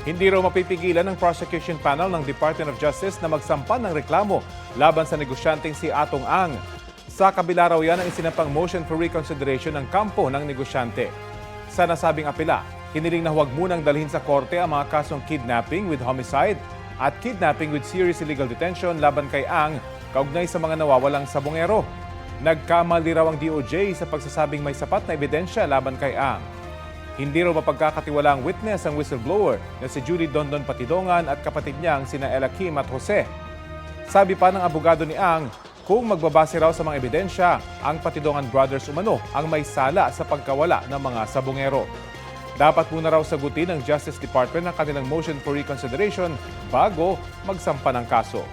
Hindi raw mapipigilan ng prosecution panel ng Department of Justice na magsampan ng reklamo laban sa negosyanteng si Atong Ang. Sa kabila raw yan ang isinampang motion for reconsideration ng kampo ng negosyante. Sa nasabing apela, hiniling na huwag munang dalhin sa korte ang mga kasong kidnapping with homicide at kidnapping with serious illegal detention laban kay Ang kaugnay sa mga nawawalang sabongero. Nagkamali raw ang DOJ sa pagsasabing may sapat na ebidensya laban kay Ang. Hindi raw mapagkakatiwala ang witness ang whistleblower na si Judy Dondon Patidongan at kapatid niyang sina Ella Kim at Jose. Sabi pa ng abogado ni Ang, kung magbabase raw sa mga ebidensya, ang Patidongan brothers umano ang may sala sa pagkawala ng mga sabongero. Dapat muna raw sagutin ng Justice Department ang kanilang motion for reconsideration bago magsampa ng kaso.